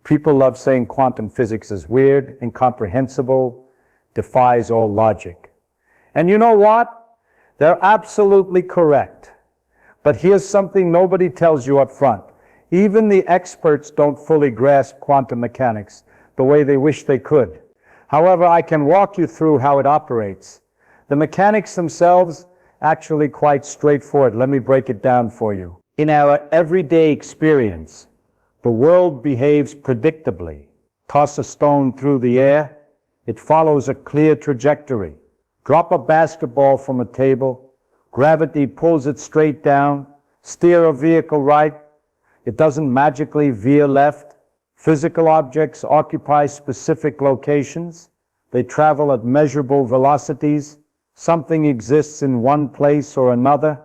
People love saying quantum physics is weird, incomprehensible, defies all logic. And you know what? They're absolutely correct. But here's something nobody tells you up front. Even the experts don't fully grasp quantum mechanics the way they wish they could. However, I can walk you through how it operates. The mechanics themselves actually quite straightforward. Let me break it down for you. In our everyday experience, the world behaves predictably. Toss a stone through the air, it follows a clear trajectory. Drop a basketball from a table, gravity pulls it straight down. Steer a vehicle right, it doesn't magically veer left. Physical objects occupy specific locations. They travel at measurable velocities. Something exists in one place or another,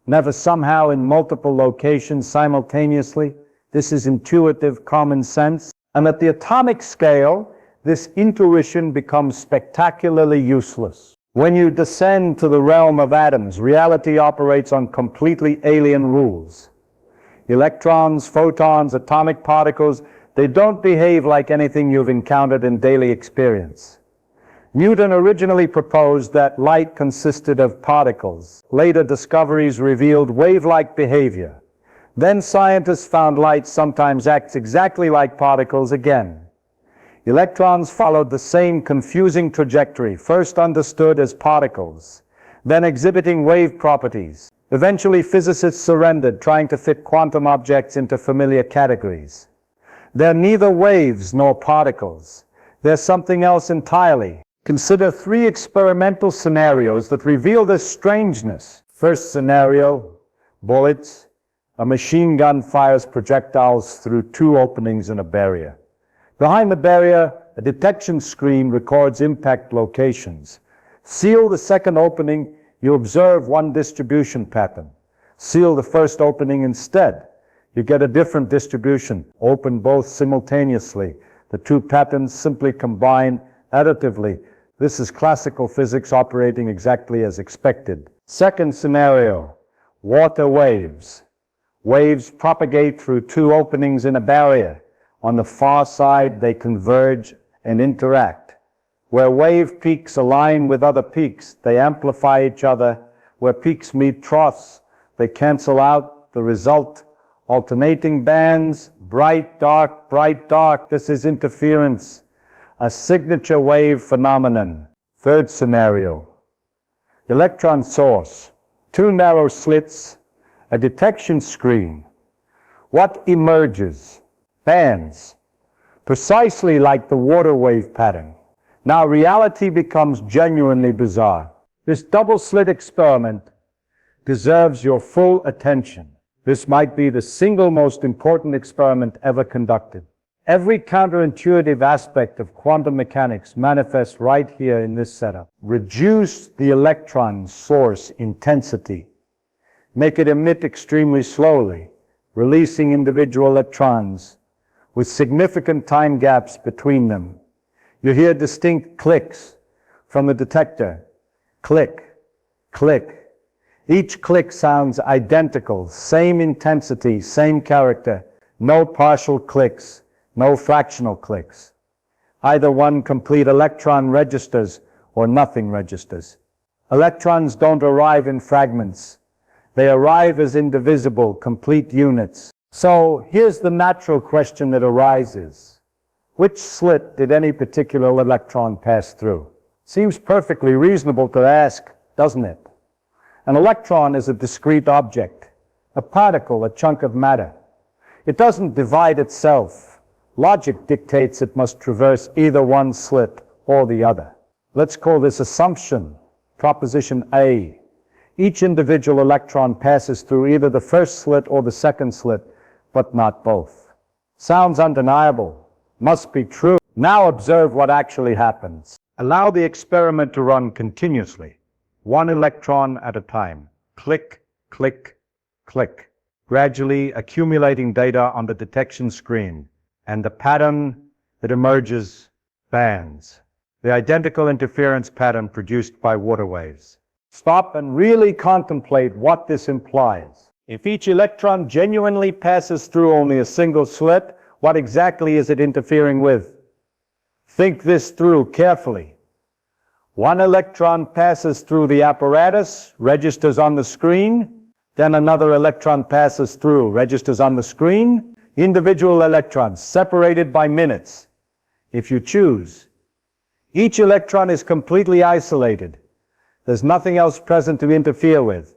never somehow in multiple locations simultaneously. This is intuitive common sense. And at the atomic scale, this intuition becomes spectacularly useless. When you descend to the realm of atoms, reality operates on completely alien rules. Electrons, photons, atomic particles, they don't behave like anything you've encountered in daily experience. Newton originally proposed that light consisted of particles. Later discoveries revealed wave-like behavior. Then scientists found light sometimes acts exactly like particles again. Electrons followed the same confusing trajectory, first understood as particles, then exhibiting wave properties. Eventually physicists surrendered, trying to fit quantum objects into familiar categories. They're neither waves nor particles. They're something else entirely. Consider 3 experimental scenarios that reveal this strangeness. First scenario, bullets. A machine gun fires projectiles through 2 openings in a barrier. Behind the barrier, a detection screen records impact locations. Seal the second opening, you observe one distribution pattern. Seal the first opening instead. You get a different distribution. Open both simultaneously. The 2 patterns simply combine additively. This is classical physics operating exactly as expected. Second scenario, water waves. Waves propagate through 2 openings in a barrier. On the far side, they converge and interact. Where wave peaks align with other peaks, they amplify each other. Where peaks meet troughs, they cancel out. The result, alternating bands, bright, dark, bright, dark. This is interference, a signature wave phenomenon. Third scenario, electron source, 2 narrow slits, a detection screen. What emerges? Bands, precisely like the water wave pattern. Now reality becomes genuinely bizarre. This double-slit experiment deserves your full attention. This might be the single most important experiment ever conducted. Every counterintuitive aspect of quantum mechanics manifests right here in this setup. Reduce the electron source intensity. Make it emit extremely slowly, releasing individual electrons with significant time gaps between them. You hear distinct clicks from the detector. Click, click. Each click sounds identical, same intensity, same character. No partial clicks, no fractional clicks. Either one complete electron registers or nothing registers. Electrons don't arrive in fragments. They arrive as indivisible, complete units. So here's the natural question that arises. Which slit did any particular electron pass through? Seems perfectly reasonable to ask, doesn't it? An electron is a discrete object, a particle, a chunk of matter. It doesn't divide itself. Logic dictates it must traverse either one slit or the other. Let's call this assumption, proposition A. Each individual electron passes through either the first slit or the second slit, but not both. Sounds undeniable. Must be true. Now observe what actually happens. Allow the experiment to run continuously, 1 electron at a time. Click, click, click. Gradually accumulating data on the detection screen. And the pattern that emerges, bands. The identical interference pattern produced by water waves. Stop and really contemplate what this implies. If each electron genuinely passes through only a single slit, What exactly is it interfering with? Think this through carefully. One electron passes through the apparatus, registers on the screen, then another electron passes through, registers on the screen, individual electrons separated by minutes, if you choose. Each electron is completely isolated. There's nothing else present to interfere with.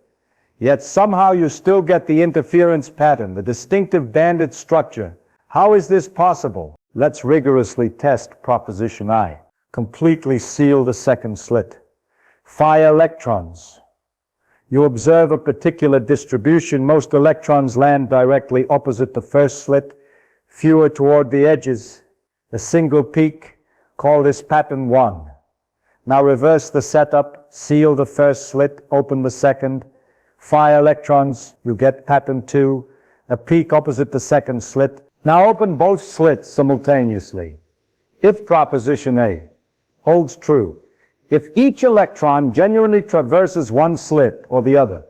Yet somehow you still get the interference pattern, the distinctive banded structure. How is this possible? Let's rigorously test proposition I. Completely seal the second slit. Fire electrons. You observe a particular distribution. Most electrons land directly opposite the first slit, fewer toward the edges. A single peak. Call this pattern 1. Now reverse the setup, seal the first slit, open the second. Fire electrons, you get pattern 2, a peak opposite the second slit. Now open both slits simultaneously. If proposition A holds true, if each electron genuinely traverses one slit or the other,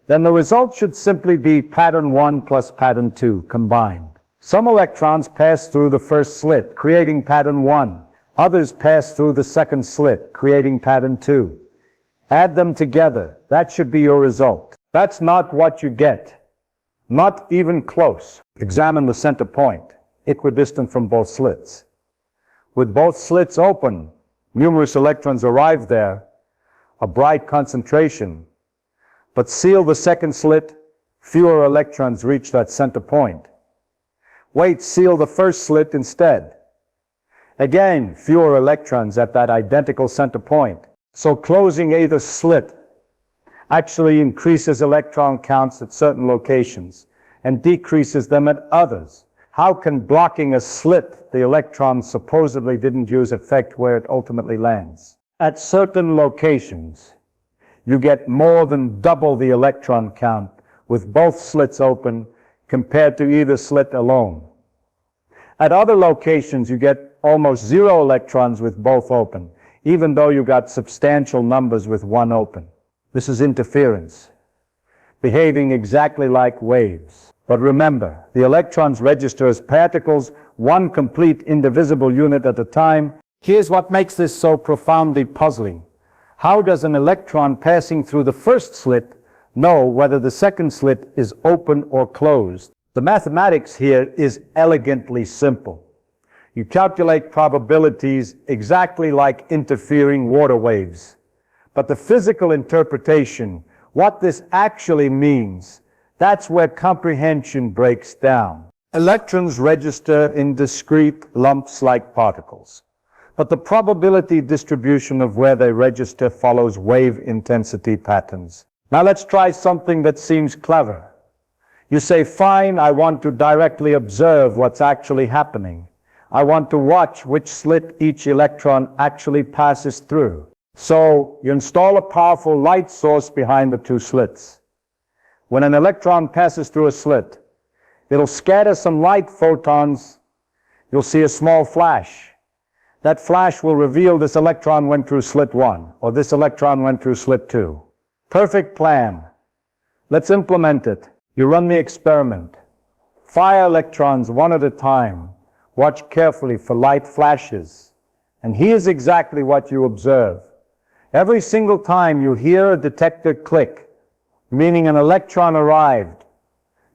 then the result should simply be pattern 1 plus pattern 2 combined. Some electrons pass through the first slit, creating pattern 1. Others pass through the second slit, creating pattern 2. Add them together. That should be your result. That's not what you get. Not even close. Examine the center point, equidistant from both slits. With both slits open, numerous electrons arrive there, a bright concentration. But seal the second slit, fewer electrons reach that center point. Wait, seal the first slit instead. Again, fewer electrons at that identical center point. So closing either slit actually increases electron counts at certain locations and decreases them at others. How can blocking a slit the electron supposedly didn't use affect where it ultimately lands? At certain locations, you get more than double the electron count with both slits open compared to either slit alone. At other locations, you get almost 0 electrons with both open, even though you got substantial numbers with one open. This is interference, behaving exactly like waves. But remember, the electrons register as particles, one complete indivisible unit at a time. Here's what makes this so profoundly puzzling. How does an electron passing through the first slit know whether the second slit is open or closed? The mathematics here is elegantly simple. You calculate probabilities exactly like interfering water waves. But the physical interpretation, what this actually means, that's where comprehension breaks down. Electrons register in discrete lumps like particles. But the probability distribution of where they register follows wave intensity patterns. Now let's try something that seems clever. You say, fine, I want to directly observe what's actually happening. I want to watch which slit each electron actually passes through. So you install a powerful light source behind the two slits. When an electron passes through a slit, it'll scatter some light photons. You'll see a small flash. That flash will reveal this electron went through slit 1, or this electron went through slit 2. Perfect plan. Let's implement it. You run the experiment. Fire electrons one at a time. Watch carefully for light flashes. And here's exactly what you observe. Every single time you hear a detector click, meaning an electron arrived,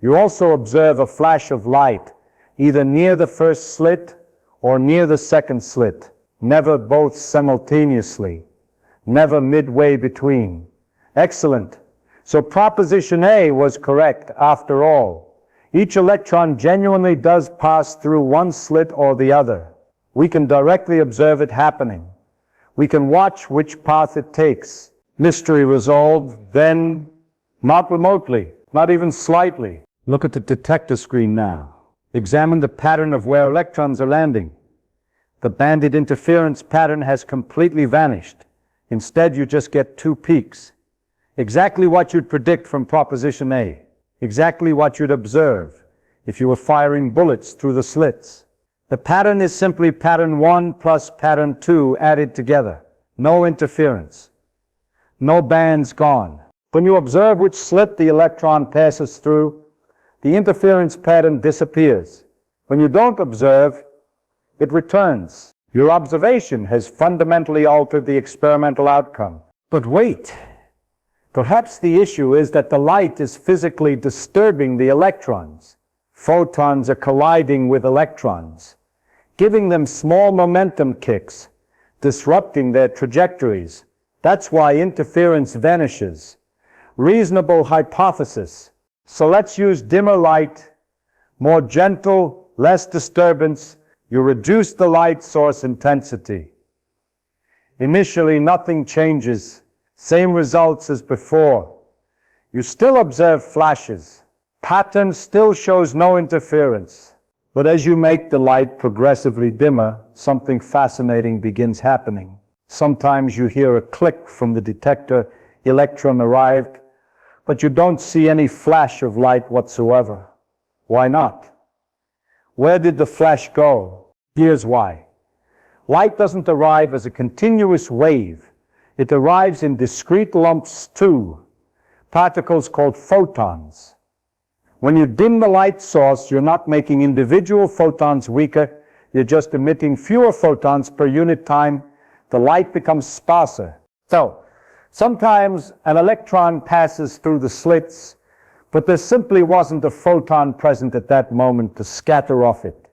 you also observe a flash of light, either near the first slit or near the second slit, never both simultaneously, never midway between. Excellent. So proposition A was correct after all. Each electron genuinely does pass through one slit or the other. We can directly observe it happening. We can watch which path it takes. Mystery resolved, then not remotely, not even slightly. Look at the detector screen now. Examine the pattern of where electrons are landing. The banded interference pattern has completely vanished. Instead, you just get two peaks. Exactly what you'd predict from proposition A. Exactly what you'd observe if you were firing bullets through the slits. The pattern is simply pattern 1 plus pattern 2 added together. No interference. No bands gone. When you observe which slit the electron passes through, the interference pattern disappears. When you don't observe, it returns. Your observation has fundamentally altered the experimental outcome. But wait, perhaps the issue is that the light is physically disturbing the electrons. Photons are colliding with electrons, giving them small momentum kicks, disrupting their trajectories. That's why interference vanishes. Reasonable hypothesis. So let's use dimmer light, more gentle, less disturbance. You reduce the light source intensity. Initially, nothing changes. Same results as before. You still observe flashes. Pattern still shows no interference. But as you make the light progressively dimmer, something fascinating begins happening. Sometimes you hear a click from the detector, electron arrived, but you don't see any flash of light whatsoever. Why not? Where did the flash go? Here's why. Light doesn't arrive as a continuous wave. It arrives in discrete lumps too, particles called photons. When you dim the light source, you're not making individual photons weaker, you're just emitting fewer photons per unit time. The light becomes sparser. So, sometimes an electron passes through the slits, but there simply wasn't a photon present at that moment to scatter off it.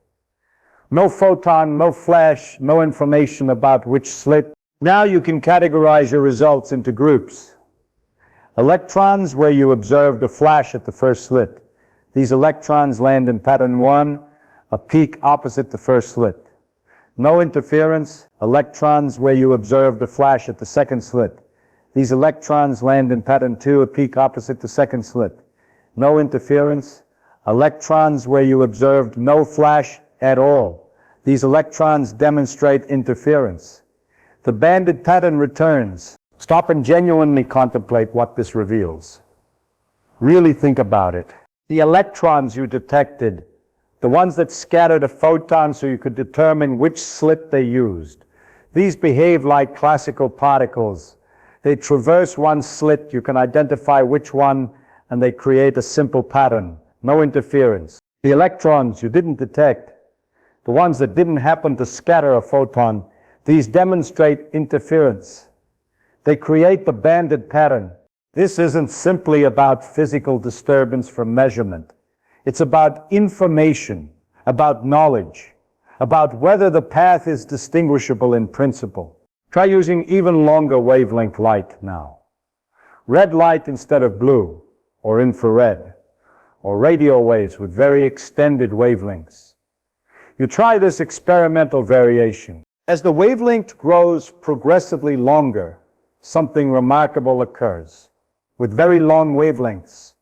No photon, no flash, no information about which slit. Now you can categorize your results into groups. Electrons, where you observed a flash at the first slit. These electrons land in pattern 1, a peak opposite the first slit. No interference. Electrons, where you observed a flash at the second slit. These electrons land in pattern 2, a peak opposite the second slit. No interference. Electrons, where you observed no flash at all. These electrons demonstrate interference. The banded pattern returns. Stop and genuinely contemplate what this reveals. Really think about it. The electrons you detected, the ones that scattered a photon so you could determine which slit they used. These behave like classical particles. They traverse one slit, you can identify which one, and they create a simple pattern. No interference. The electrons you didn't detect, the ones that didn't happen to scatter a photon, these demonstrate interference. They create the banded pattern. This isn't simply about physical disturbance from measurement. It's about information, about knowledge, about whether the path is distinguishable in principle. Try using even longer wavelength light now. Red light instead of blue, or infrared, or radio waves with very extended wavelengths. You try this experimental variation. As the wavelength grows progressively longer, something remarkable occurs. With very long wavelengths,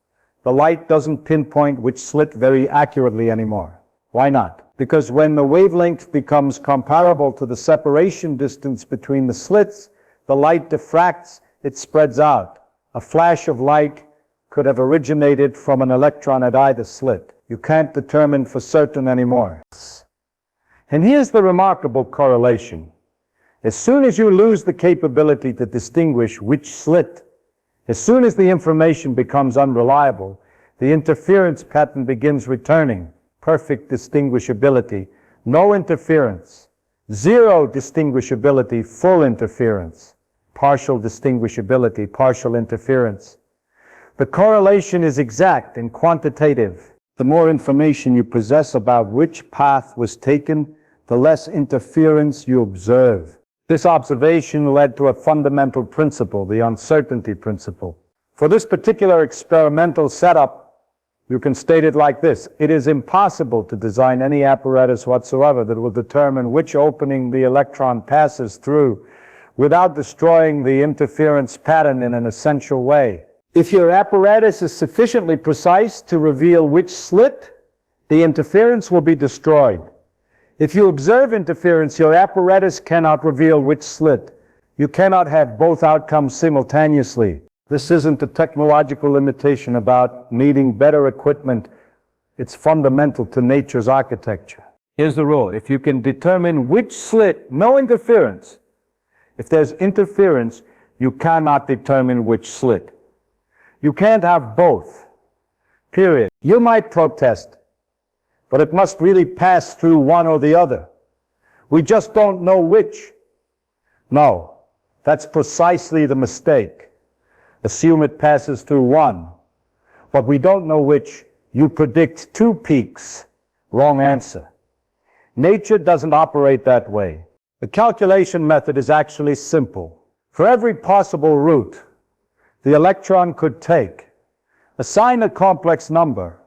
the light doesn't pinpoint which slit very accurately anymore. Why not? Because when the wavelength becomes comparable to the separation distance between the slits, the light diffracts, it spreads out. A flash of light could have originated from an electron at either slit. You can't determine for certain anymore. And here's the remarkable correlation. As soon as you lose the capability to distinguish which slit, as soon as the information becomes unreliable, the interference pattern begins returning. Perfect distinguishability, no interference. Zero distinguishability, full interference. Partial distinguishability, partial interference. The correlation is exact and quantitative. The more information you possess about which path was taken, the less interference you observe. This observation led to a fundamental principle, the uncertainty principle. For this particular experimental setup, you can state it like this. It is impossible to design any apparatus whatsoever that will determine which opening the electron passes through without destroying the interference pattern in an essential way. If your apparatus is sufficiently precise to reveal which slit, the interference will be destroyed. If you observe interference, your apparatus cannot reveal which slit. You cannot have both outcomes simultaneously. This isn't a technological limitation about needing better equipment. It's fundamental to nature's architecture. Here's the rule. If you can determine which slit, no interference. If there's interference, you cannot determine which slit. You can't have both. Period. You might protest. but it must really pass through one or the other. We just don't know which. No, that's precisely the mistake. Assume it passes through one, but we don't know which. You predict two peaks. Wrong answer. Nature doesn't operate that way. The calculation method is actually simple. For every possible route the electron could take, assign a complex number.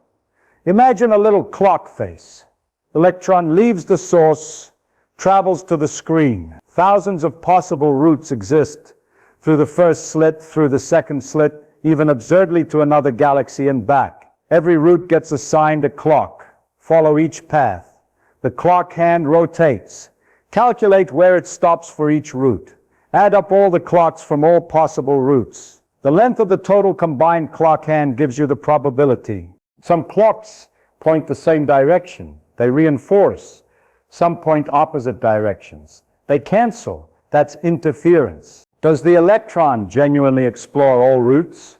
Imagine a little clock face. The electron leaves the source, travels to the screen. Thousands of possible routes exist through the first slit, through the second slit, even absurdly to another galaxy and back. Every route gets assigned a clock. Follow each path. The clock hand rotates. Calculate where it stops for each route. Add up all the clocks from all possible routes. The length of the total combined clock hand gives you the probability. Some clocks point the same direction. They reinforce. Some point opposite directions. They cancel. That's interference. Does the electron genuinely explore all routes?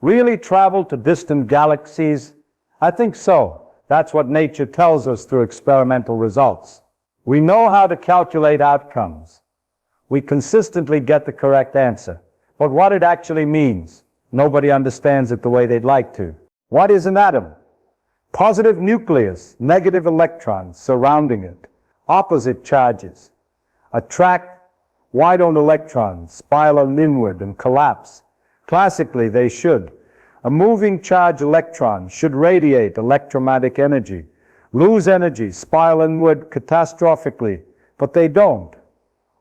Really travel to distant galaxies? I think so. That's what nature tells us through experimental results. We know how to calculate outcomes. We consistently get the correct answer. But what it actually means, nobody understands it the way they'd like to. What is an atom? Positive nucleus, negative electrons surrounding it. Opposite charges. Attract, why don't electrons spiral inward and collapse? Classically, they should. A moving charge electron should radiate electromagnetic energy, lose energy, spiral inward catastrophically, but they don't.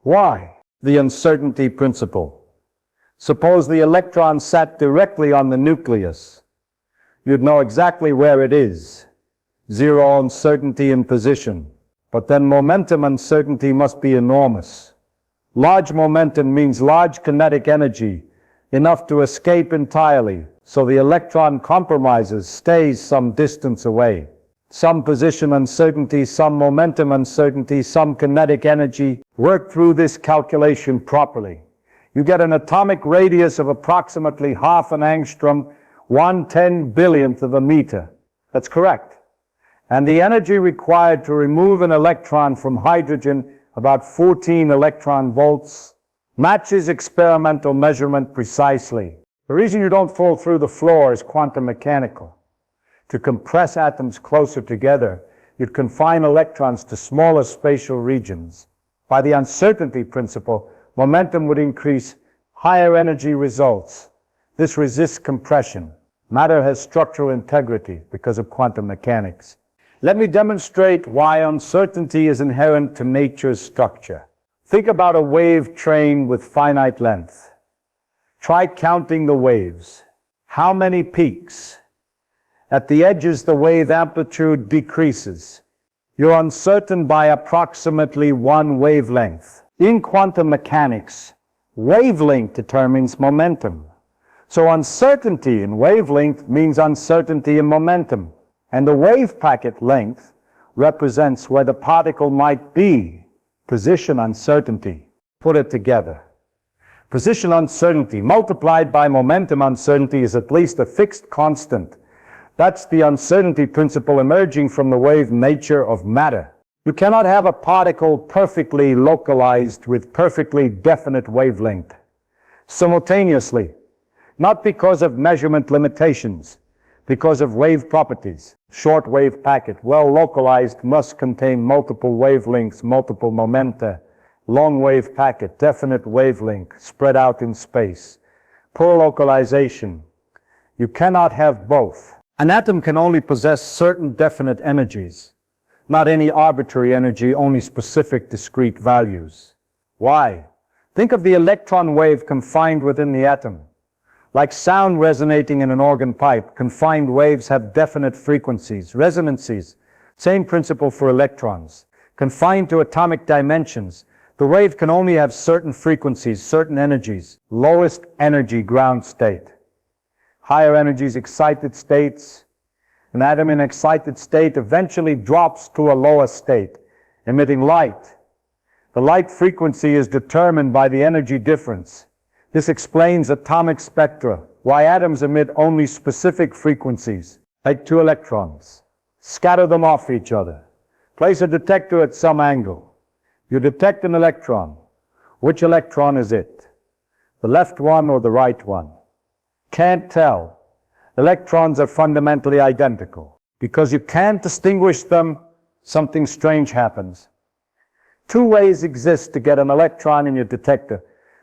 Why? The uncertainty principle. Suppose the electron sat directly on the nucleus. You'd know exactly where it is. Zero uncertainty in position. But then momentum uncertainty must be enormous. Large momentum means large kinetic energy, enough to escape entirely, so the electron compromises, stays some distance away. Some position uncertainty, some momentum uncertainty, some kinetic energy. Work through this calculation properly. You get an atomic radius of approximately half an angstrom, 1/10,000,000th of a meter. That's correct. And the energy required to remove an electron from hydrogen, about 14 electron volts, matches experimental measurement precisely. The reason you don't fall through the floor is quantum mechanical. To compress atoms closer together, you'd confine electrons to smaller spatial regions. By the uncertainty principle, momentum would increase, higher energy results. This resists compression. Matter has structural integrity because of quantum mechanics. Let me demonstrate why uncertainty is inherent to nature's structure. Think about a wave train with finite length. Try counting the waves. How many peaks? At the edges, the wave amplitude decreases. You're uncertain by approximately one wavelength. In quantum mechanics, wavelength determines momentum. So uncertainty in wavelength means uncertainty in momentum. And the wave packet length represents where the particle might be. Position uncertainty. Put it together. Position uncertainty multiplied by momentum uncertainty is at least a fixed constant. That's the uncertainty principle emerging from the wave nature of matter. You cannot have a particle perfectly localized with perfectly definite wavelength simultaneously, not because of measurement limitations, because of wave properties. Short wave packet, well localized, must contain multiple wavelengths, multiple momenta. Long wave packet, definite wavelength, spread out in space. Poor localization. You cannot have both. An atom can only possess certain definite energies, not any arbitrary energy, only specific discrete values. Why? Think of the electron wave confined within the atom. Like sound resonating in an organ pipe, confined waves have definite frequencies, resonances. Same principle for electrons. Confined to atomic dimensions, the wave can only have certain frequencies, certain energies. Lowest energy ground state. Higher energies, excited states. An atom in excited state eventually drops to a lower state, emitting light. The light frequency is determined by the energy difference. This explains atomic spectra, why atoms emit only specific frequencies, like 2 electrons. Scatter them off each other. Place a detector at some angle. You detect an electron. Which electron is it? The left one or the right one? Can't tell. Electrons are fundamentally identical. Because you can't distinguish them, something strange happens. Two ways exist to get an electron in your detector.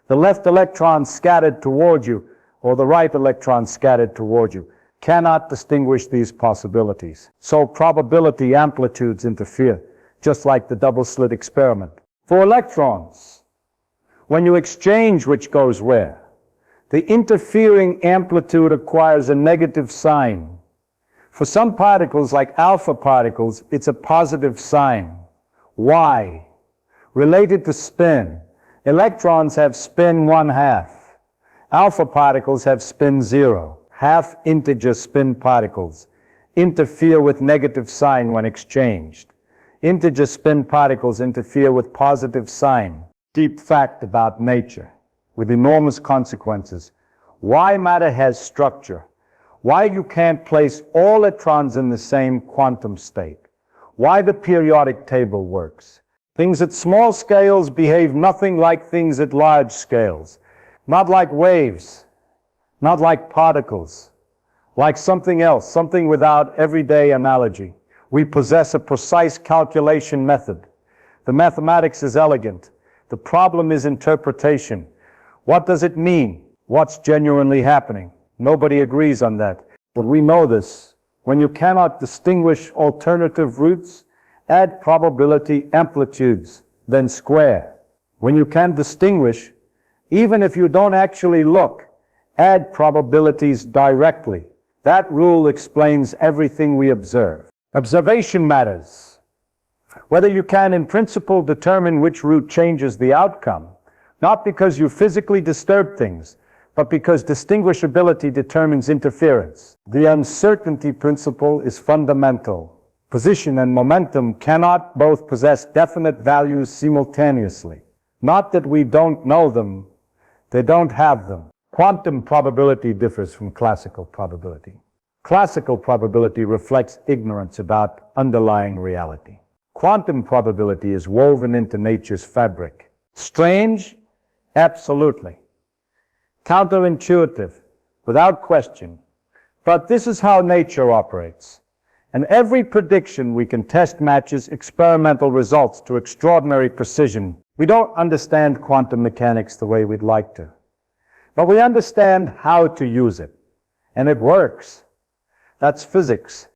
The left electron scattered toward you, or the right electron scattered toward you. Cannot distinguish these possibilities. So probability amplitudes interfere, just like the double-slit experiment. For electrons, when you exchange which goes where, the interfering amplitude acquires a negative sign. For some particles, like alpha particles, it's a positive sign. Why? Related to spin. Electrons have spin 1/2. Alpha particles have spin 0. Half integer spin particles interfere with negative sign when exchanged. Integer spin particles interfere with positive sign. Deep fact about nature with enormous consequences. Why matter has structure. Why you can't place all electrons in the same quantum state. Why the periodic table works. Things at small scales behave nothing like things at large scales. Not like waves. Not like particles, like something else, something without everyday analogy. We possess a precise calculation method. The mathematics is elegant. The problem is interpretation. What does it mean? What's genuinely happening? Nobody agrees on that. But we know this. When you cannot distinguish alternative routes, add probability amplitudes, then square. When you can distinguish, even if you don't actually look, add probabilities directly. That rule explains everything we observe. Observation matters. Whether you can in principle determine which route changes the outcome, not because you physically disturb things, but because distinguishability determines interference. The uncertainty principle is fundamental. Position and momentum cannot both possess definite values simultaneously. Not that we don't know them, they don't have them. Quantum probability differs from classical probability. Classical probability reflects ignorance about underlying reality. Quantum probability is woven into nature's fabric. Strange? Absolutely. Counterintuitive? Without question. But this is how nature operates. And every prediction we can test matches experimental results to extraordinary precision. We don't understand quantum mechanics the way we'd like to. But we understand how to use it. And it works. That's physics.